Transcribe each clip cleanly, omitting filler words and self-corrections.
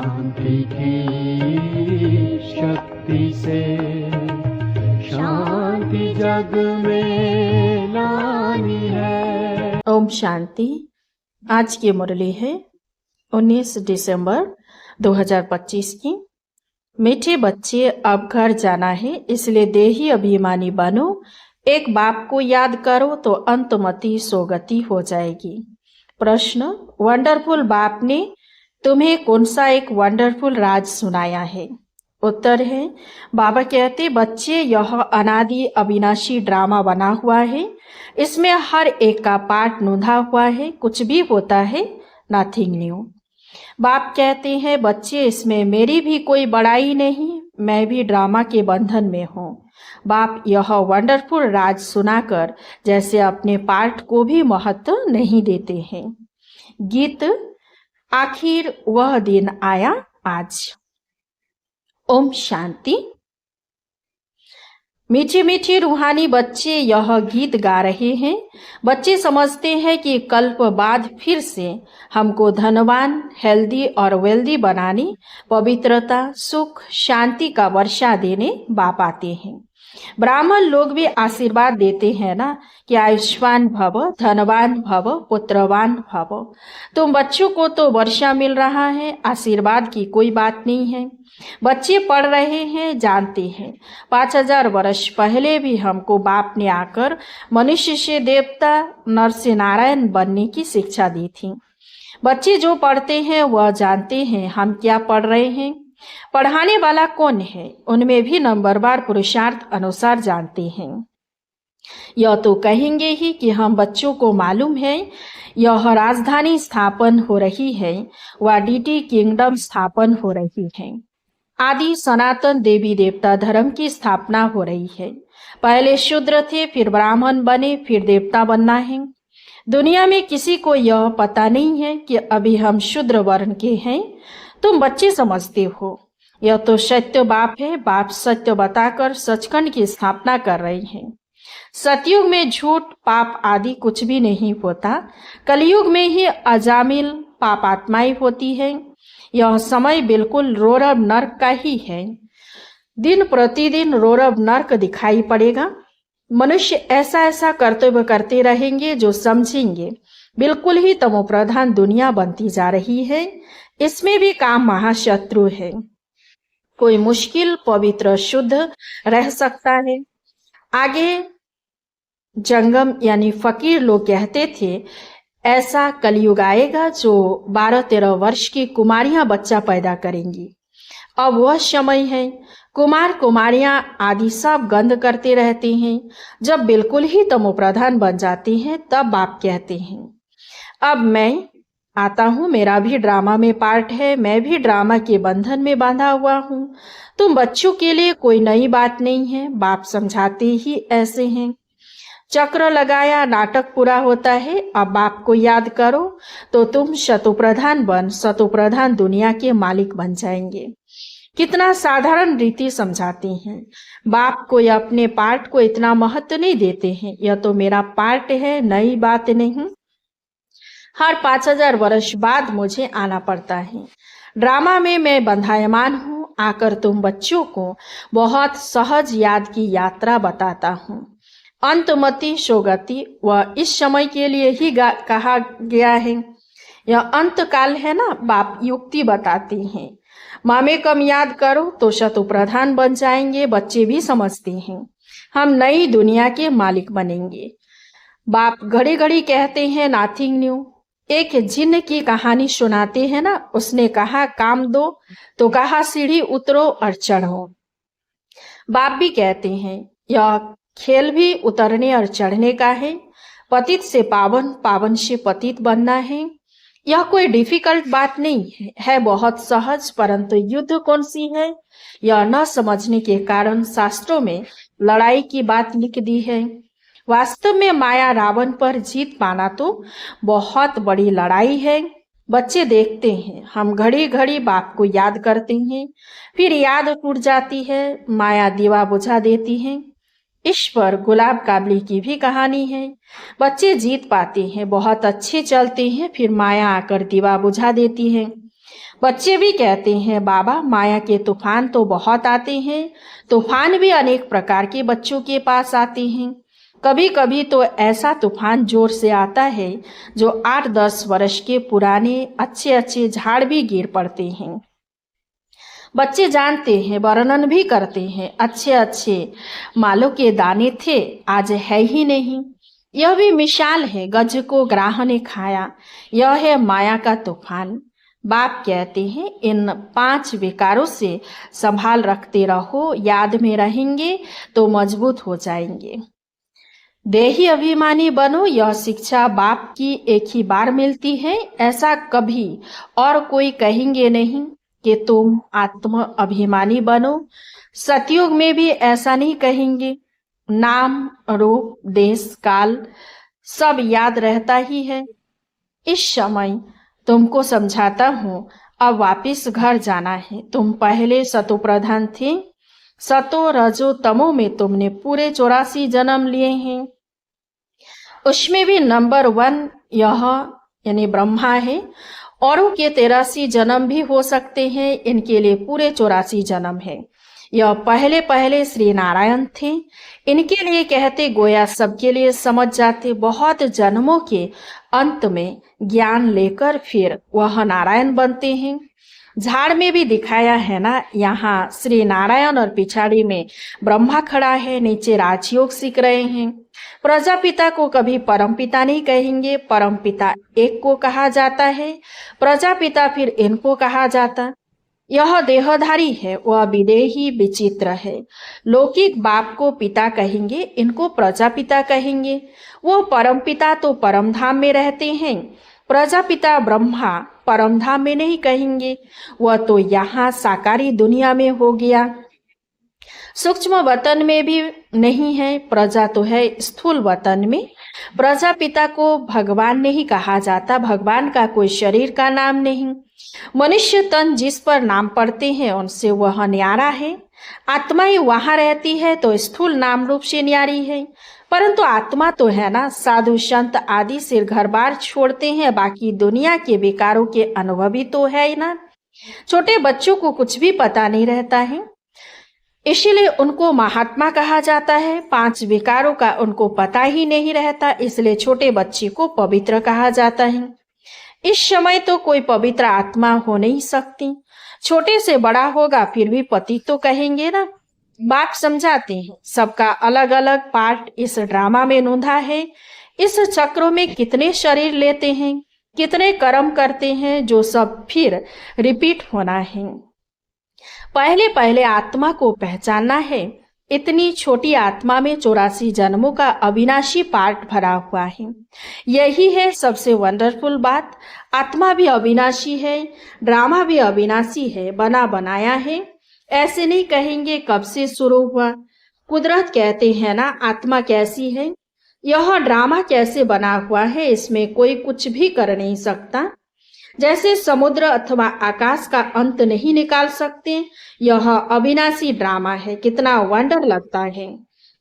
शांति की शक्ति से शांति जग में लानी है। ओम शांति। आज की मुरली है 19 दिसंबर 2025 की। मीठे बच्चे, अब घर जाना है, इसलिए देही अभिमानी बनो। एक बाप को याद करो तो अंतमति सोगति हो जाएगी। प्रश्न, वंडरफुल बाप ने तुम्हें कौन सा एक वंडरफुल राज सुनाया है? उत्तर है, बाबा कहते, बच्चे, यह अनादि अविनाशी ड्रामा बना हुआ है। इसमें हर एक का पार्ट नोंधा हुआ है। कुछ भी होता है, नथिंग न्यू। बाप कहते हैं, बच्चे, इसमें मेरी भी कोई बड़ाई नहीं, मैं भी ड्रामा के बंधन में हूँ। बाप यह वंडरफुल राज सुनाकर जैसे अपने पार्ट को भी महत्व नहीं देते हैं। गीत, आखिर वह दिन आया आज। ओम शांति। मीठे मीठे रूहानी बच्चे यह गीत गा रहे हैं। बच्चे समझते हैं कि कल्प बाद फिर से हमको धनवान, हेल्दी और वेल्दी बनाने, पवित्रता, सुख, शांति का वर्षा देने बाप आते हैं। ब्राह्मण लोग भी आशीर्वाद देते हैं ना कि आयुष्मान भव, धनवान भव, पुत्रवान भव। तुम बच्चों को तो वर्षा मिल रहा है, आशीर्वाद की कोई बात नहीं है। बच्चे पढ़ रहे हैं, जानते हैं 5000 वर्ष पहले भी हमको बाप ने आकर मनुष्य से देवता, नर से नारायण बनने की शिक्षा दी थी। बच्चे जो पढ़ते हैं वह जानते हैं हम क्या पढ़ रहे हैं, पढ़ाने वाला कौन है, उनमें भी नंबरवार पुरुषार्थ अनुसार जानते हैं। यह तो कहेंगे ही कि हम बच्चों को मालूम है यह राजधानी स्थापन हो रही है, वह डीटी किंगडम स्थापन हो रही है। आदि सनातन देवी देवता धर्म की स्थापना हो रही है। पहले शूद्र थे, फिर ब्राह्मण बने, फिर देवता बनना है। दुनिया में किसी को यह पता नहीं है कि अभी हम शूद्र वर्ण के हैं। तुम बच्चे समझते हो यह तो सत्य बाप है। बाप सत्य बताकर सचखंड की स्थापना कर रहे हैं। सतयुग में झूठ, पाप आदि कुछ भी नहीं होता। कलयुग में ही अजामिल पापात्माएं होती है। यह समय बिल्कुल रोरब नर्क का ही है। दिन प्रतिदिन रोरब नर्क दिखाई पड़ेगा। मनुष्य ऐसा ऐसा कर्तव्य करते रहेंगे जो समझेंगे बिल्कुल ही तमोप्रधान दुनिया बनती जा रही है। इसमें भी काम महाशत्रु है। कोई मुश्किल पवित्र शुद्ध रह सकता है। आगे जंगम यानी फकीर लोग कहते थे ऐसा कलयुग आएगा जो 12-13 वर्ष की कुमारियां बच्चा पैदा करेंगी। अब वह समय है। कुमार कुमारियां आदि सब गंध करते रहते हैं। जब बिल्कुल ही तमोप्रधान बन जाते हैं तब बाप कहते हैं, अब मैं आता हूँ, मेरा भी ड्रामा में पार्ट है, मैं भी ड्रामा के बंधन में बांधा हुआ हूँ। तुम बच्चों के लिए कोई नई बात नहीं है। बाप समझाते ही ऐसे हैं। चक्र लगाया, नाटक पूरा होता है। अब बाप को याद करो तो तुम शतुप्रधान बन शतुप्रधान दुनिया के मालिक बन जाएंगे। कितना साधारण रीति समझाते हैं। बाप कोई अपने पार्ट को इतना महत्व नहीं देते हैं। यह तो मेरा पार्ट है, नई बात नहीं। हर 5000 वर्ष बाद मुझे आना पड़ता है। ड्रामा में मैं बंधायमान हूँ। आकर तुम बच्चों को बहुत सहज याद की यात्रा बताता हूँ। अंतमति सोगति वह इस समय के लिए ही कहा गया है। यह अंत काल है ना। बाप युक्ति बताते हैं, मामे कम याद करो तो शतुप्रधान बन जाएंगे। बच्चे भी समझते हैं हम नई दुनिया के मालिक बनेंगे। बाप घड़ी घड़ी कहते हैं नथिंग न्यू। एक जिन्न की कहानी सुनाते हैं ना। उसने कहा काम दो तो कहा सीढ़ी उतरो और चढ़ो। बाप भी कहते हैं यह खेल भी उतरने और चढ़ने का है। पतित से पावन, पावन से पतित बनना है। यह कोई डिफिकल्ट बात नहीं है, बहुत सहज। परंतु युद्ध कौन सी है यह न समझने के कारण शास्त्रों में लड़ाई की बात लिख दी है। वास्तव में माया रावण पर जीत पाना तो बहुत बड़ी लड़ाई है। बच्चे देखते हैं हम घड़ी घड़ी बाप को याद करते हैं, फिर याद टूट जाती है। माया दीवा बुझा देती है। इस पर गुलाब काबली की भी कहानी है। बच्चे जीत पाते हैं, बहुत अच्छे चलते हैं, फिर माया आकर दीवा बुझा देती है। बच्चे भी कहते हैं, बाबा माया के तूफान तो बहुत आते हैं। तूफान भी अनेक प्रकार के बच्चों के पास आते हैं। कभी कभी तो ऐसा तूफान जोर से आता है जो 8-10 वर्ष के पुराने अच्छे अच्छे झाड़ भी गिर पड़ते हैं। बच्चे जानते हैं, वर्णन भी करते हैं, अच्छे अच्छे मालों के दाने थे, आज है ही नहीं। यह भी मिसाल है, गज को ग्राह ने खाया। यह है माया का तूफान। बाप कहते हैं, इन 5 विकारों से संभाल रखते रहो, याद में रहेंगे तो मजबूत हो जाएंगे। देही अभिमानी बनो, यह शिक्षा बाप की एक ही बार मिलती है। ऐसा कभी और कोई कहेंगे नहीं कि तुम आत्म अभिमानी बनो। सतयुग में भी ऐसा नहीं कहेंगे। नाम, रूप, देश, काल सब याद रहता ही है। इस समय तुमको समझाता हूँ, अब वापिस घर जाना है। तुम पहले सतो प्रधान थे। सतो रजो तमो में तुमने पूरे 84 जन्म लिए हैं। उसमें भी नंबर 1 यह यानी ब्रह्मा है। औरों के 83 जन्म भी हो सकते हैं, इनके लिए पूरे 84 जन्म है। यह पहले पहले श्री नारायण थे। इनके लिए कहते गोया सबके लिए समझ जाते। बहुत जन्मों के अंत में ज्ञान लेकर फिर वह नारायण बनते हैं। झाड़ में भी दिखाया है ना, यहाँ श्री नारायण और पिछाड़ी में ब्रह्मा खड़ा है, नीचे राजयोग सीख रहे हैं। प्रजापिता को कभी परमपिता नहीं कहेंगे, परमपिता एक को कहा जाता है, प्रजापिता फिर इनको कहा जाता। यह देहधारी है, वह विदेही विचित्र है। लौकिक बाप को पिता कहेंगे, इनको प्रजापिता कहेंगे। वो परमपिता तो परमधाम में रहते हैं, प्रजापिता ब्रह्मा परमधाम में नहीं कहेंगे, वह तो यहाँ साकारी दुनिया में हो गया। सूक्ष्म वतन में भी नहीं है, प्रजा तो है स्थूल वतन में। प्रजापिता को भगवान नहीं कहा जाता, भगवान का कोई शरीर का नाम नहीं। मनुष्य तन जिस पर नाम पड़ते हैं उनसे वह न्यारा है। आत्मा ही वहां रहती है तो स्थूल नाम रूप से न्यारी है। परंतु आत्मा तो है ना, साधु संत आदि सिर घर बार छोड़ते हैं, बाकी दुनिया के विकारों के अनुभवी तो है ही ना। छोटे बच्चों को कुछ भी पता नहीं रहता है, इसीलिए उनको महात्मा कहा जाता है। 5 विकारों का उनको पता ही नहीं रहता, इसलिए छोटे बच्चे को पवित्र कहा जाता है। इस समय तो कोई पवित्र आत्मा हो नहीं सकती। छोटे से बड़ा होगा फिर भी पति तो कहेंगे ना। बाप समझाते हैं, सबका अलग अलग पार्ट इस ड्रामा में नोंधा है। इस चक्रों में कितने शरीर लेते हैं, कितने कर्म करते हैं, जो सब फिर रिपीट होना है। पहले पहले आत्मा को पहचानना है। इतनी छोटी आत्मा में 84 जन्मों का अविनाशी पार्ट भरा हुआ है। यही है सबसे वंडरफुल बात। आत्मा भी अविनाशी है, ड्रामा भी अविनाशी है, बना बनाया है। ऐसे नहीं कहेंगे कब से शुरू हुआ। कुदरत कहते हैं ना, आत्मा कैसी है, यह ड्रामा कैसे बना हुआ है, इसमें कोई कुछ भी कर नहीं सकता। जैसे समुद्र अथवा आकाश का अंत नहीं निकाल सकते, यह अविनाशी ड्रामा है। कितना वंडर लगता है।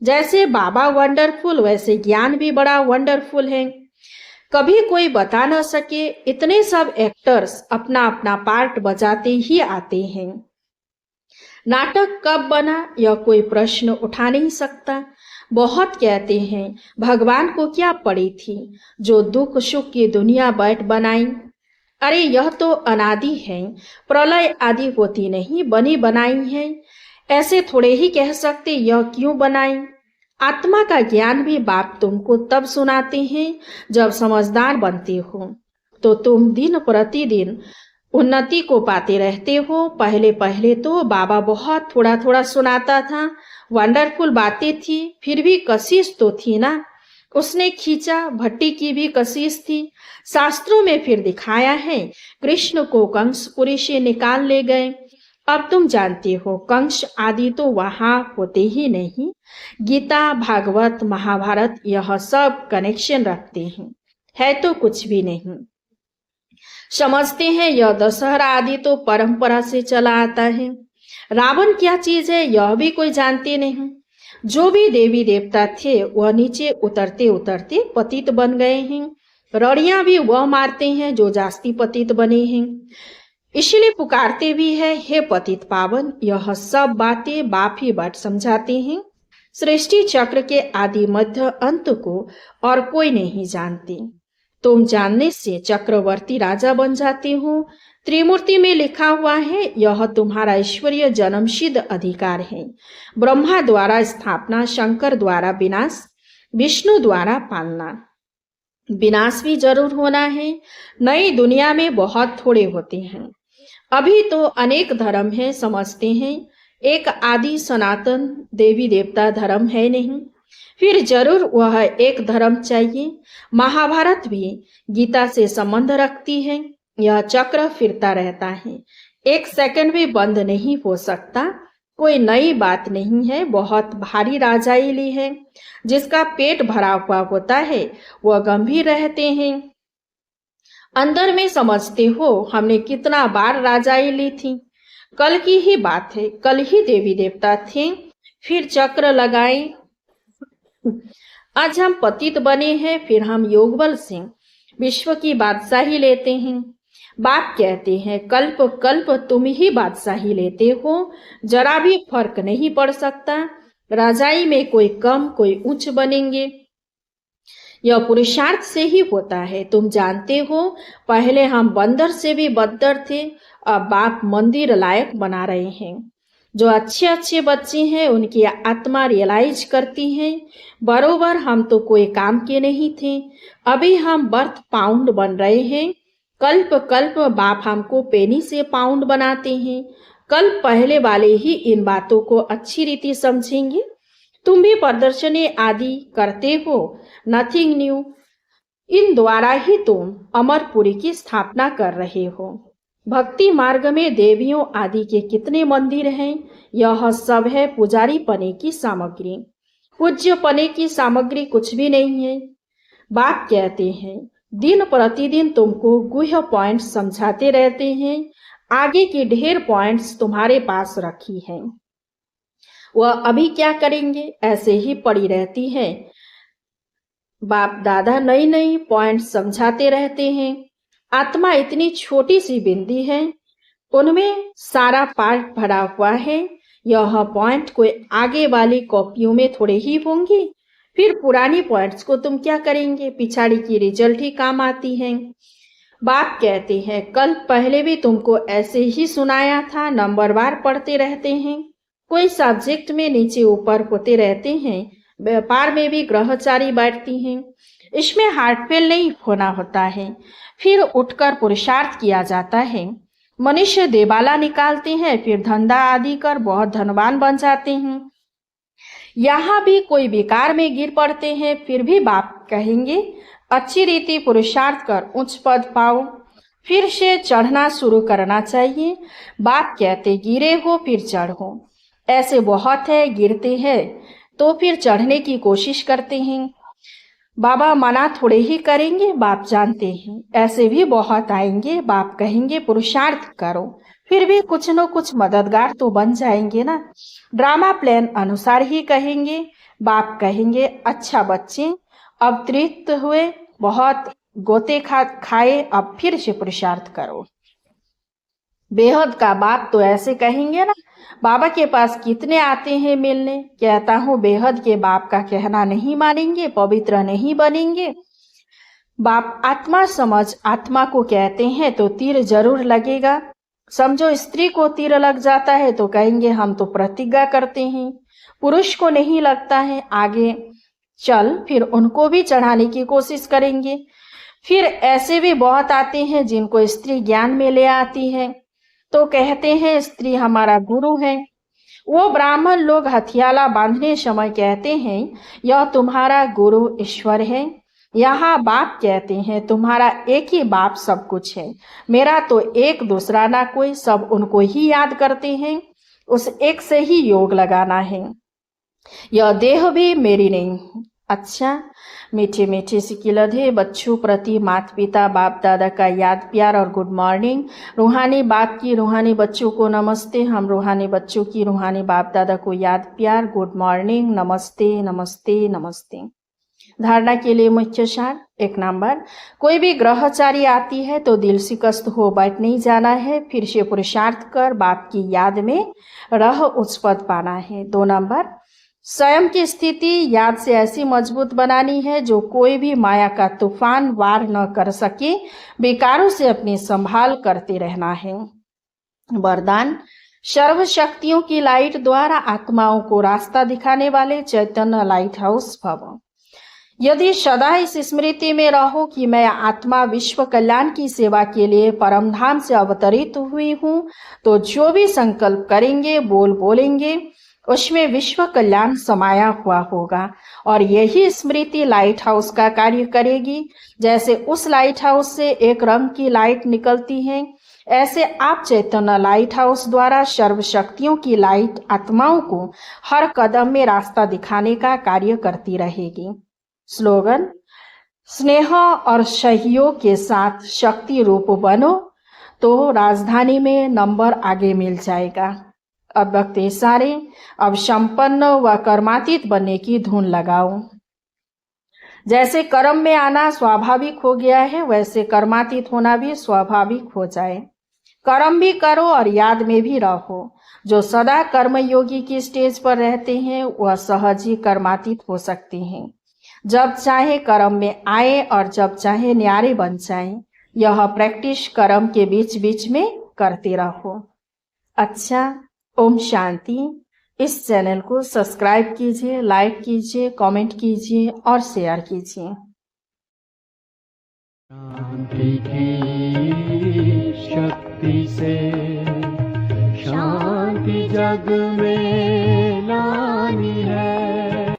जैसे बाबा वंडरफुल, वैसे ज्ञान भी बड़ा वंडरफुल है। कभी कोई बता न सके, इतने सब एक्टर्स अपना अपना पार्ट बजाते ही आते हैं। नाटक कब बना यह कोई प्रश्न उठा नहीं सकता। बहुत कहते हैं भगवान को क्या पड़ी थी जो दुख सुख की दुनिया बैठ बनाई। अरे यह तो अनादि है, प्रलय आदि होती नहीं, बनी बनाई है। ऐसे थोड़े ही कह सकते यह क्यों बनाई। आत्मा का ज्ञान भी बाप तुमको तब सुनाते हैं जब समझदार बनते हो, तो तुम दिन प्रतिदिन उन्नति को पाते रहते हो। पहले पहले तो बाबा बहुत थोड़ा थोड़ा सुनाता था, वंडरफुल बातें थी, फिर भी कशिश तो थी ना। उसने खींचा, भट्टी की भी कशिश थी। शास्त्रों में फिर दिखाया है, कृष्ण को कंसपुरी से निकाल ले गए। अब तुम जानते हो कंस आदि तो वहां होते ही नहीं। गीता, भागवत, महाभारत यह सब कनेक्शन रखते हैं, है तो कुछ भी नहीं। समझते हैं यह दशहरा आदि तो परंपरा से चला आता है। रावण क्या चीज है यह भी कोई जानते नहीं। जो भी देवी देवता थे वह नीचे उतरते उतरते पतित बन गए हैं। रड़ियां भी वह मारते हैं जो जास्ती पतित बने हैं। इसलिए पुकारते भी है, हे पतित पावन। यह सब बातें बाप ही बाट समझाते हैं। सृष्टि चक्र के आदि मध्य अंत को और कोई नहीं जानते। तुम जानने से चक्रवर्ती राजा बन जाते हो। त्रिमूर्ति में लिखा हुआ है, यह तुम्हारा ईश्वरीय जन्मसिद्ध अधिकार है। ब्रह्मा द्वारा स्थापना, शंकर द्वारा विनाश, विष्णु द्वारा पालना। विनाश भी जरूर होना है। नई दुनिया में बहुत थोड़े होते हैं। अभी तो अनेक धर्म है, समझते हैं। एक आदि सनातन देवी देवता धर्म है नहीं। फिर जरूर वह एक धर्म चाहिए। महाभारत भी गीता से संबंध रखती है। यह चक्र फिरता रहता है, एक सेकंड भी बंद नहीं हो सकता। कोई नई बात नहीं है। बहुत भारी राजाई ली है। जिसका पेट भरा हुआ होता है वह गंभीर रहते हैं। अंदर में समझते हो, हमने कितना बार राजाई ली थी। कल की ही बात है, कल ही देवी देवता थे, फिर चक्र लगाए। आज हम पतित बने हैं, फिर हम योग बल से विश्व की बादशाही लेते हैं। बाप कहते हैं, कल्प कल्प तुम ही बादशाही लेते हो। जरा भी फर्क नहीं पड़ सकता। राजाई में कोई कम कोई उच्च बनेंगे। यह पुरुषार्थ से ही होता है। तुम जानते हो, पहले हम बंदर से भी बदतर थे। अब बाप मंदिर लायक बना रहे हैं। जो अच्छे अच्छे बच्चे हैं उनकी आत्मा रियलाइज करती है, बरोबर हम तो कोई काम के नहीं थे। अभी हम बर्थ पाउंड बन रहे हैं। कल्प कल्प बाप हमको पेनी से पाउंड बनाते हैं। कल पहले वाले ही इन बातों को अच्छी रीति समझेंगे। तुम भी प्रदर्शनी आदि करते हो, नथिंग न्यू। इन द्वारा ही तुम अमरपुरी की स्थापना कर रहे हो। भक्ति मार्ग में देवियों आदि के कितने मंदिर हैं। यह सब है पुजारी पने की सामग्री। पूज्य पने की सामग्री कुछ भी नहीं है। बाप कहते हैं, दिन प्रतिदिन तुमको गुह्य पॉइंट्स समझाते रहते हैं। आगे की ढेर पॉइंट्स तुम्हारे पास रखी हैं। वह अभी क्या करेंगे, ऐसे ही पड़ी रहती है। बाप दादा नई नई पॉइंट समझाते रहते हैं। आत्मा इतनी छोटी सी बिंदी है, उनमें सारा पार्ट भरा हुआ है। यह पॉइंट कोई आगे वाली कॉपियों में थोड़े ही होंगी। फिर पुरानी पॉइंट्स को तुम क्या करेंगे, पिछाड़ी की रिजल्ट ही काम आती है। बाप कहते हैं, कल पहले भी तुमको ऐसे ही सुनाया था। नंबरवार पढ़ते रहते हैं। कोई सब्जेक्ट में नीचे ऊपर होते रहते हैं। व्यापार में भी ग्रहचारी बैठती हैं। इसमें हार्टफेल नहीं होना होता है। फिर उठकर पुरुषार्थ किया जाता है। मनुष्य देवाला निकालते हैं, फिर धंधा आदि कर बहुत धनवान बन जाते हैं। यहाँ भी कोई विकार में गिर पड़ते हैं, फिर भी बाप कहेंगे, अच्छी रीति पुरुषार्थ कर उच्च पद पाओ। फिर से चढ़ना शुरू करना चाहिए। बाप कहते, गिरे हो फिर चढ़ो। ऐसे बहुत है, गिरते हैं तो फिर चढ़ने की कोशिश करते हैं। बाबा मना थोड़े ही करेंगे, बाप जानते हैं। ऐसे भी बहुत आएंगे। बाप कहेंगे पुरुषार्थ करो, फिर भी कुछ न कुछ मददगार तो बन जाएंगे ना। ड्रामा प्लान अनुसार ही कहेंगे। बाप कहेंगे, अच्छा बच्चे अब तृप्त हुए, बहुत गोते खाए, अब फिर से पुरुषार्थ करो। बेहद का बाप तो ऐसे कहेंगे ना। बाबा के पास कितने आते हैं मिलने। कहता हूँ, बेहद के बाप का कहना नहीं मानेंगे, पवित्र नहीं बनेंगे। बाप आत्मा समझ आत्मा को कहते हैं तो तीर जरूर लगेगा। समझो स्त्री को तीर लग जाता है तो कहेंगे हम तो प्रतिज्ञा करते हैं। पुरुष को नहीं लगता है, आगे चल फिर उनको भी चढ़ाने की कोशिश करेंगे। फिर ऐसे भी बहुत आते हैं जिनको स्त्री ज्ञान में ले आती है तो कहते हैं स्त्री हमारा गुरु है। वो ब्राह्मण लोग हथियाला बांधने समय कहते हैं, यह तुम्हारा गुरु ईश्वर है। यहाँ बाप कहते हैं, तुम्हारा एक ही बाप सब कुछ है। मेरा तो एक दूसरा ना कोई, सब उनको ही याद करते हैं। उस एक से ही योग लगाना है। यह देह भी मेरी नहीं। अच्छा, मीठे मीठे सिकिलधे बच्चों प्रति माता पिता बाप दादा का याद प्यार और गुड मॉर्निंग। रूहानी बाप की रूहानी बच्चों को नमस्ते। हम रूहानी बच्चों की रूहानी बाप दादा को याद प्यार, गुड मॉर्निंग, नमस्ते नमस्ते नमस्ते। धारणा के लिए मुख्य सार। 1 नंबर, कोई भी ग्रहचारी आती है तो दिल शिकस्त हो बैठ नहीं जाना है, फिर से पुरुषार्थ कर बाप की याद में रह उच्च पद पाना है। 2 नंबर, स्वयं की स्थिति याद से ऐसी मजबूत बनानी है जो कोई भी माया का तूफान वार न कर सके, विकारों से अपनी संभाल करते रहना है। वरदान, सर्व शक्तियों की लाइट द्वारा आत्माओं को रास्ता दिखाने वाले चैतन्य लाइट हाउस भव। यदि सदा इस स्मृति में रहो कि मैं आत्मा विश्व कल्याण की सेवा के लिए परमधाम से अवतरित हुई हूँ, तो जो भी संकल्प करेंगे, बोलेंगे, उसमें विश्व कल्याण समाया हुआ होगा और यही स्मृति लाइट हाउस का कार्य करेगी। जैसे उस लाइट हाउस से एक रंग की लाइट निकलती है, ऐसे आप चैतन्य लाइट हाउस द्वारा सर्व शक्तियों की लाइट आत्माओं को हर कदम में रास्ता दिखाने का कार्य करती रहेगी। स्लोगन, स्नेह और सहयोग के साथ शक्ति रूप बनो तो राजधानी में नंबर आगे मिल जाएगा। अब वक्त इशारे, अब संपन्न व कर्मातीत बनने की धुन लगाओ। जैसे कर्म में आना स्वाभाविक हो गया है, वैसे कर्मातीत होना भी स्वाभाविक हो जाए। कर्म भी करो और याद में भी रहो। जो सदा कर्मयोगी की स्टेज पर रहते हैं वह सहज ही कर्मातीत हो सकते हैं। जब चाहे कर्म में आए और जब चाहे न्यारे बन जाए। यह प्रैक्टिस कर्म के बीच बीच में करते रहो। अच्छा, ओम शांति। इस चैनल को सब्सक्राइब कीजिए, लाइक कीजिए, कमेंट कीजिए और शेयर कीजिए। शांति की शक्ति से शांति जग में